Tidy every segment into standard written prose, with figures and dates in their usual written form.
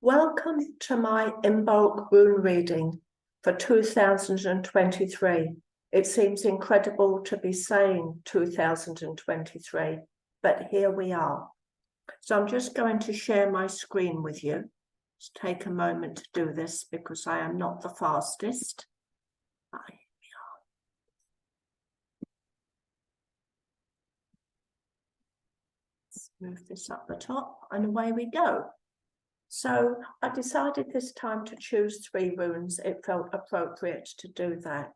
Welcome to my Imbolc Rune reading for 2023. It seems incredible to be saying 2023, but here we are. So I'm just going to share my screen with you. Just take a moment to do this because I am not the fastest. Here we are. Let's move this up the top and away we go. So I decided this time to choose 3 runes. It felt appropriate to do that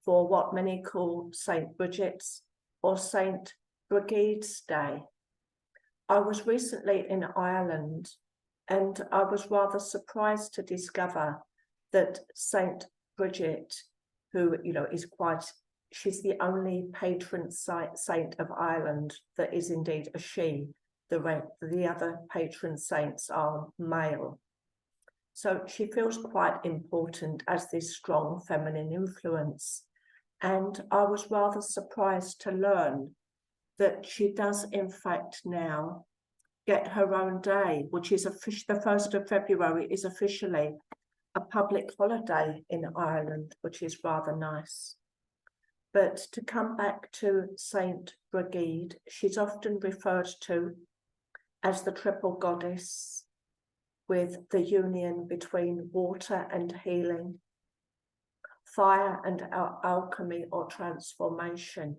for what many call Saint Bridget's or Saint Brigide's Day. I was recently in Ireland and I was rather surprised to discover that Saint Bridget, who is she's the only patron saint of Ireland that is indeed a she. The other patron saints are male. So she feels quite important as this strong feminine influence. And I was rather surprised to learn that she does in fact now get her own day, which is the 1st of February is officially a public holiday in Ireland, which is rather nice. But to come back to Saint Brigide, she's often referred to as the triple goddess, with the union between water and healing, fire and alchemy or transformation,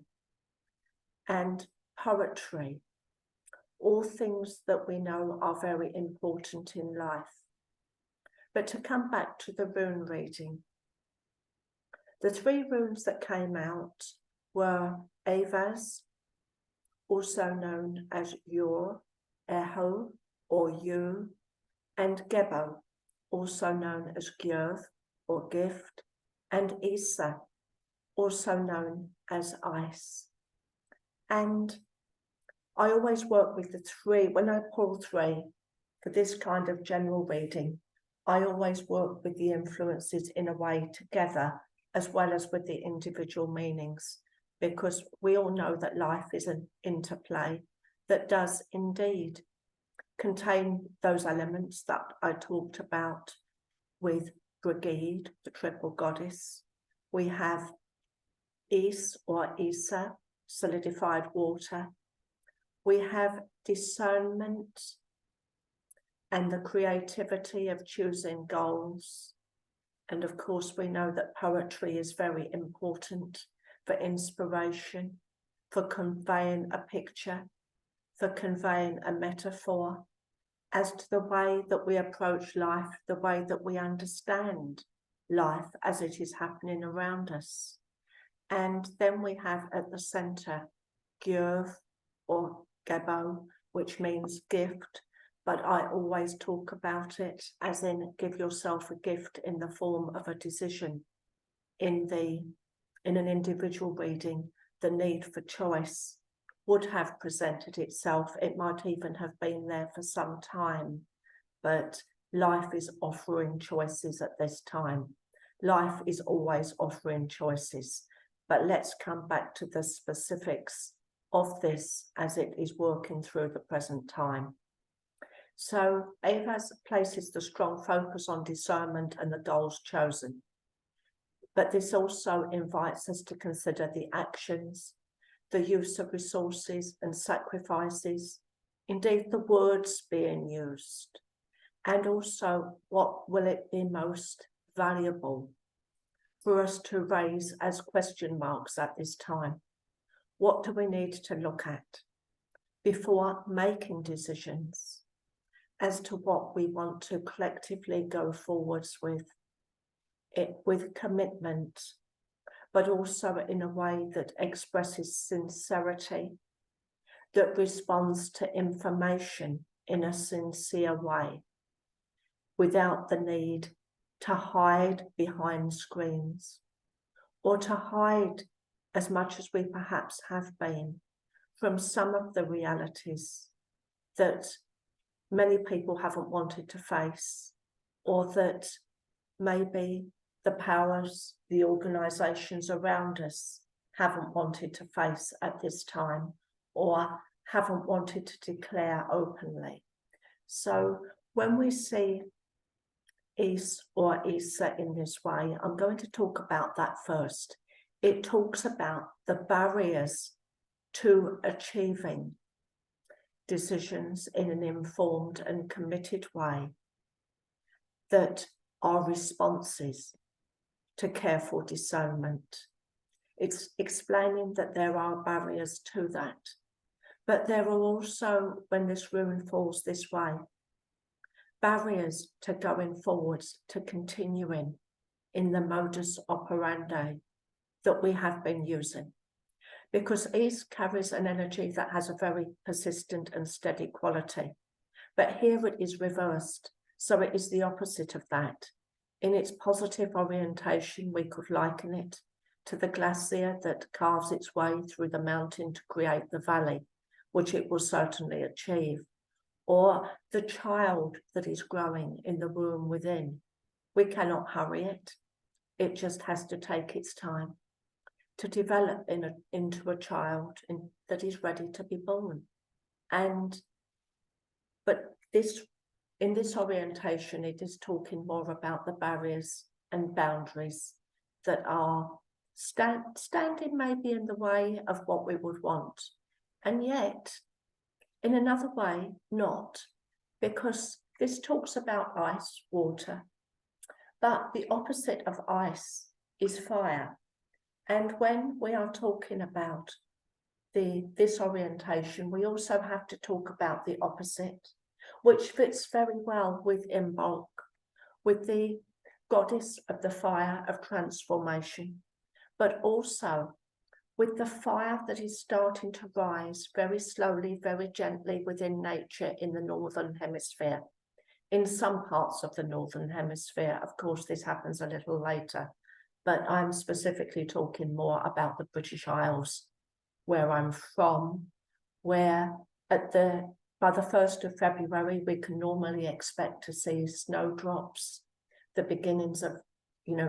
and poetry, all things that we know are very important in life. But to come back to the rune reading, the 3 runes that came out were Avaz, also known as Yor, Eho or Yu, and Gebo, also known as Gjörv or gift, and Isa, also known as ice. And I always work with the 3, when I pull 3 for this kind of general reading, I always work with the influences in a way together as well as with the individual meanings, because we all know that life is an interplay that does indeed contain those elements that I talked about with Brigide, the triple goddess. We have Is or Isa, solidified water. We have discernment and the creativity of choosing goals. And of course, we know that poetry is very important for inspiration, for conveying a picture, for conveying a metaphor as to the way that we approach life, the way that we understand life as it is happening around us. And then we have at the center Gjörv or Gebo, which means gift, but I always talk about it as in give yourself a gift in the form of a decision. In an individual reading, the need for choice would have presented itself. It might even have been there for some time, but life is offering choices at this time. Life is always offering choices, but let's come back to the specifics of this as it is working through the present time. So Avaz places the strong focus on discernment and the goals chosen, but this also invites us to consider the actions, the use of resources and sacrifices, indeed the words being used, and also what will it be most valuable for us to raise as question marks at this time. What do we need to look at before making decisions as to what we want to collectively go forwards with commitment, but also in a way that expresses sincerity, that responds to information in a sincere way, without the need to hide behind screens, or to hide as much as we perhaps have been from some of the realities that many people haven't wanted to face, or that maybe the powers, the organisations around us haven't wanted to face at this time, or haven't wanted to declare openly. So when we see Is or Isa in this way, I'm going to talk about that first. It talks about the barriers to achieving decisions in an informed and committed way that are responses to careful discernment. It's explaining that there are barriers to that, but there are also, when this rune falls this way, barriers to going forwards, to continuing in the modus operandi that we have been using. Because East carries an energy that has a very persistent and steady quality. But here it is reversed, so it is the opposite of that. In its positive orientation, we could liken it to the glacier that carves its way through the mountain to create the valley, which it will certainly achieve. Or the child that is growing in the womb within. We cannot hurry it. It just has to take its time to develop into a child that is ready to be born. But in this orientation, it is talking more about the barriers and boundaries that are standing maybe in the way of what we would want. And yet, in another way, not, because this talks about ice, water, but the opposite of ice is fire. And when we are talking about this orientation, we also have to talk about the opposite, which fits very well with Imbolc, with the goddess of the fire of transformation, but also with the fire that is starting to rise very slowly, very gently within nature in the Northern Hemisphere. In some parts of the Northern Hemisphere, of course, this happens a little later, but I'm specifically talking more about the British Isles, where I'm from, where by the 1st of February, we can normally expect to see snowdrops, the beginnings of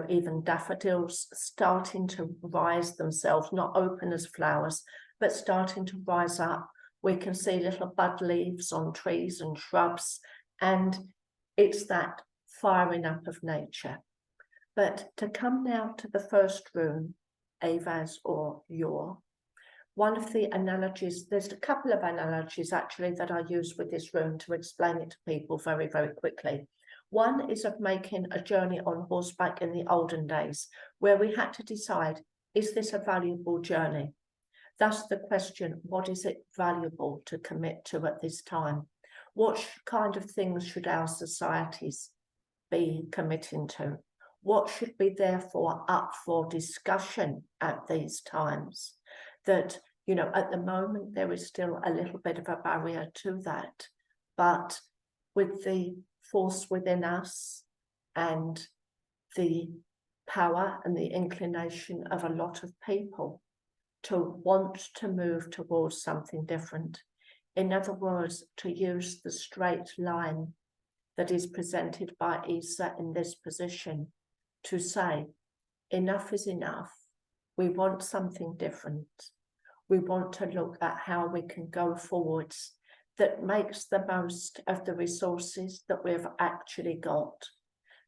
even daffodils starting to rise themselves, not open as flowers, but starting to rise up. We can see little bud leaves on trees and shrubs, and it's that firing up of nature. But to come now to the first rune, Avaz or Yor, one of the analogies, there's a couple of analogies actually that I use with this rune to explain it to people very, very quickly. One is of making a journey on horseback in the olden days, where we had to decide, is this a valuable journey? Thus the question, what is it valuable to commit to at this time? What kind of things should our societies be committing to? What should be therefore up for discussion at these times? That, at the moment, there is still a little bit of a barrier to that, but with the force within us and the power and the inclination of a lot of people to want to move towards something different. In other words, to use the straight line that is presented by Isa in this position to say, enough is enough. We want something different. We want to look at how we can go forwards that makes the most of the resources that we've actually got.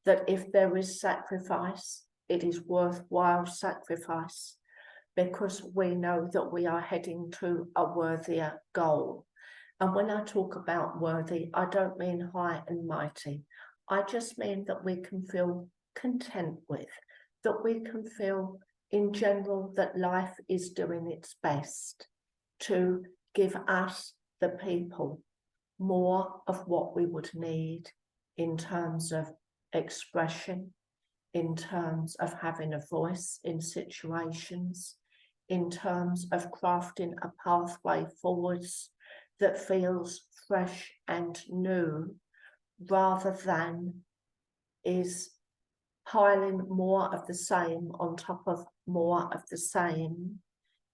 That if there is sacrifice, it is worthwhile sacrifice, because we know that we are heading to a worthier goal. And when I talk about worthy, I don't mean high and mighty. I just mean that we can feel content with, that we can feel in general that life is doing its best to give us, the people, more of what we would need in terms of expression, in terms of having a voice in situations, in terms of crafting a pathway forwards that feels fresh and new, rather than is piling more of the same on top of more of the same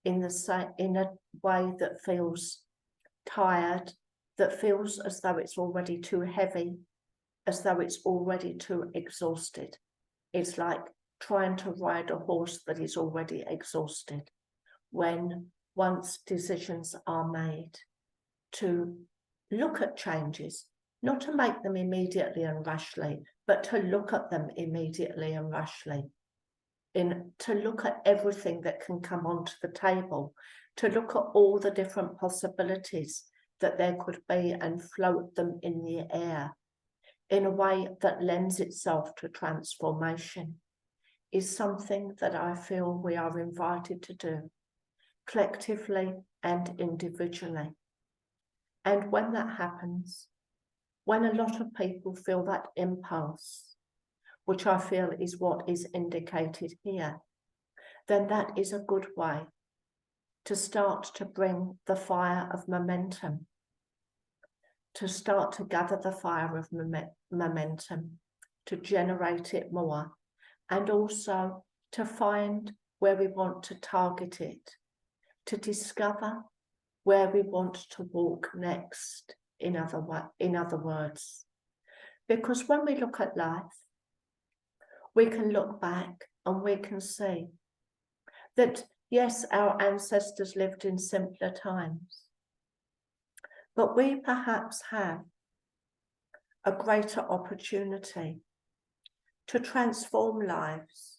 in a way that feels tired, that feels as though it's already too heavy, as though it's already too exhausted. It's like trying to ride a horse that is already exhausted, when once decisions are made, to look at changes, not to make them immediately and rashly, but to look at them immediately and rashly, to look at everything that can come onto the table, to look at all the different possibilities that there could be and float them in the air in a way that lends itself to transformation, is something that I feel we are invited to do, collectively and individually. And when that happens, when a lot of people feel that impulse, which I feel is what is indicated here, then that is a good way to start to bring the fire of momentum, to start to gather the fire of momentum, to generate it more, and also to find where we want to target it, to discover where we want to walk next, in other words. Because when we look at life, we can look back and we can see that, yes, our ancestors lived in simpler times, but we perhaps have a greater opportunity to transform lives,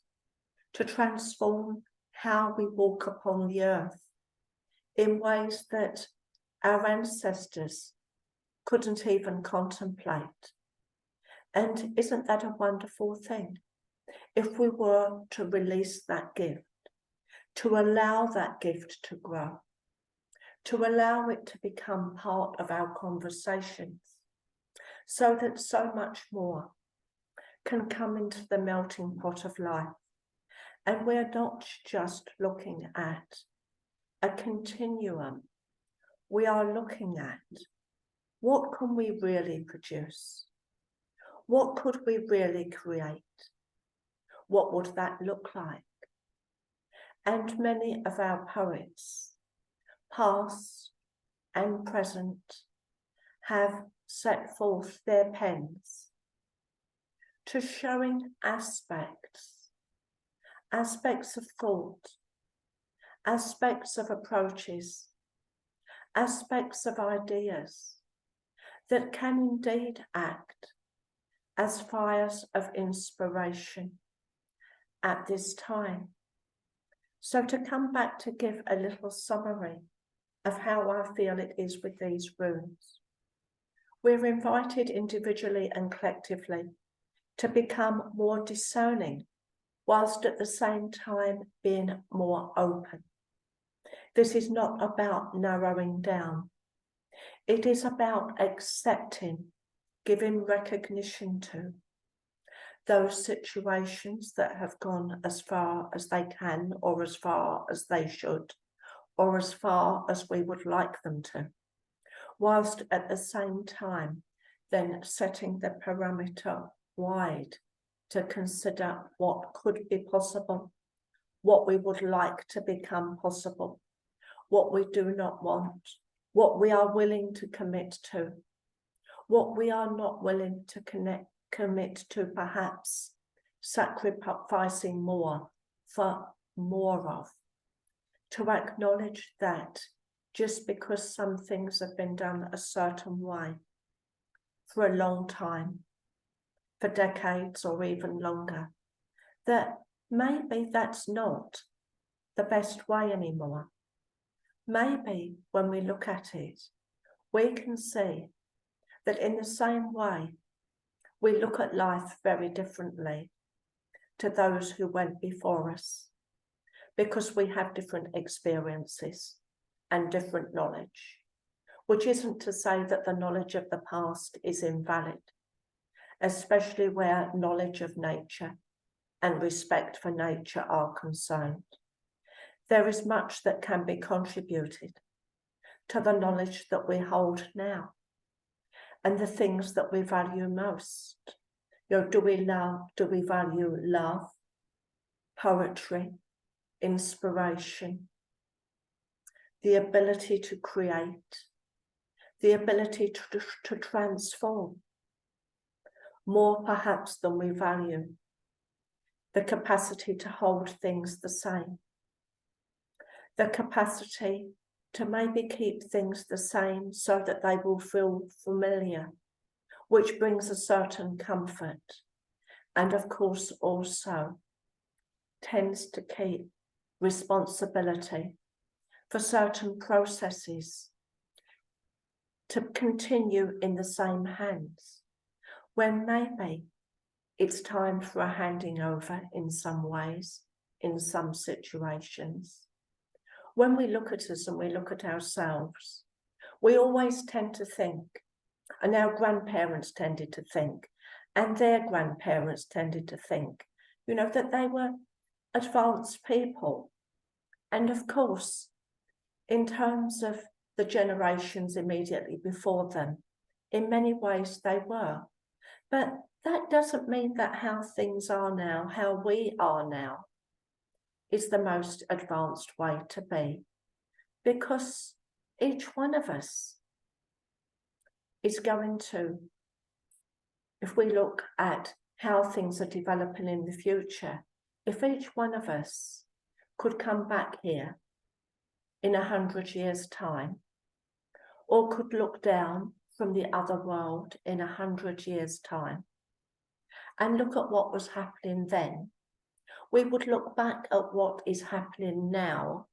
to transform how we walk upon the earth in ways that our ancestors couldn't even contemplate. And isn't that a wonderful thing? If we were to release that gift, to allow that gift to grow, to allow it to become part of our conversations, so that so much more can come into the melting pot of life. And we're not just looking at a continuum. We are looking at what can we really produce? What could we really create? What would that look like? And many of our poets, past and present, have set forth their pens to showing aspects of thought, aspects of approaches, aspects of ideas that can indeed act as fires of inspiration at this time. So to come back to give a little summary of how I feel it is with these runes, we're invited individually and collectively to become more discerning, whilst at the same time being more open. This is not about narrowing down. It is about accepting, giving recognition to those situations that have gone as far as they can, or as far as they should, or as far as we would like them to, whilst at the same time then setting the parameter wide to consider what could be possible, what we would like to become possible, what we do not want, what we are willing to commit to, what we are not willing to commit to, perhaps sacrificing more for more of, to acknowledge that just because some things have been done a certain way for a long time, for decades or even longer, that maybe that's not the best way anymore. Maybe when we look at it, we can see that in the same way, we look at life very differently to those who went before us, because we have different experiences and different knowledge, which isn't to say that the knowledge of the past is invalid, especially where knowledge of nature and respect for nature are concerned. There is much that can be contributed to the knowledge that we hold now and the things that we value most. Do we value love, poetry, inspiration, the ability to create, the ability to transform, more perhaps than we value the capacity to hold things the same, the capacity to maybe keep things the same so that they will feel familiar, which brings a certain comfort. And of course, also tends to keep responsibility for certain processes to continue in the same hands, when maybe it's time for a handing over in some ways, in some situations. When we look at us and we look at ourselves, we always tend to think, and our grandparents tended to think, and their grandparents tended to think, you know, that they were advanced people. And of course, in terms of the generations immediately before them, in many ways they were. But that doesn't mean that how things are now, how we are now, is the most advanced way to be. Because each one of us is going to, if we look at how things are developing in the future, if each one of us could come back here in 100 years' time, or could look down from the other world in 100 years' time, and look at what was happening then, we would look back at what is happening now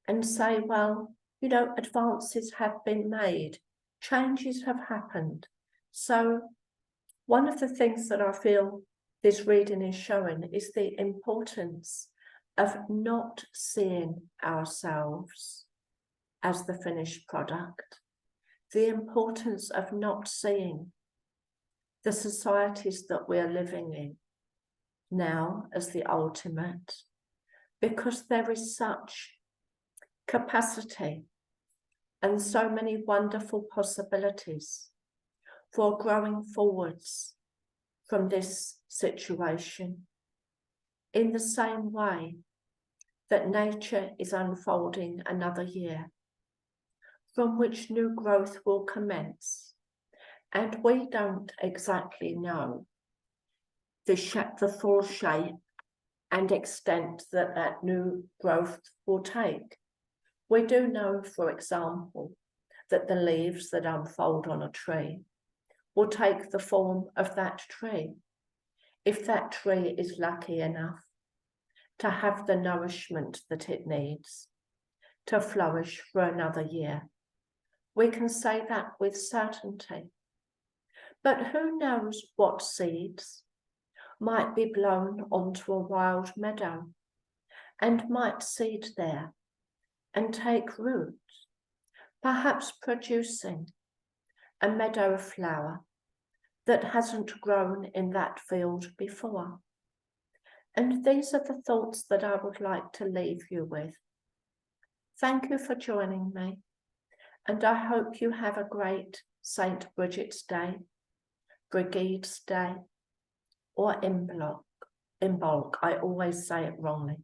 and say, well, you know, advances have been made, changes have happened. So one of the things that I feel this reading is showing is the importance of not seeing ourselves as the finished product, the importance of not seeing the societies that we're living in now as the ultimate, because there is such capacity and so many wonderful possibilities for growing forwards from this situation, in the same way that nature is unfolding another year, from which new growth will commence. And we don't exactly know the full shape and extent that that new growth will take. We do know, for example, that the leaves that unfold on a tree will take the form of that tree, if that tree is lucky enough to have the nourishment that it needs to flourish for another year. We can say that with certainty. But who knows what seeds might be blown onto a wild meadow and might seed there and take root, perhaps producing a meadow flower that hasn't grown in that field before. And these are the thoughts that I would like to leave you with. Thank you for joining me, and I hope you have a great St. Bridget's Day, Brigide's Day, or Imbolc. I always say it wrongly.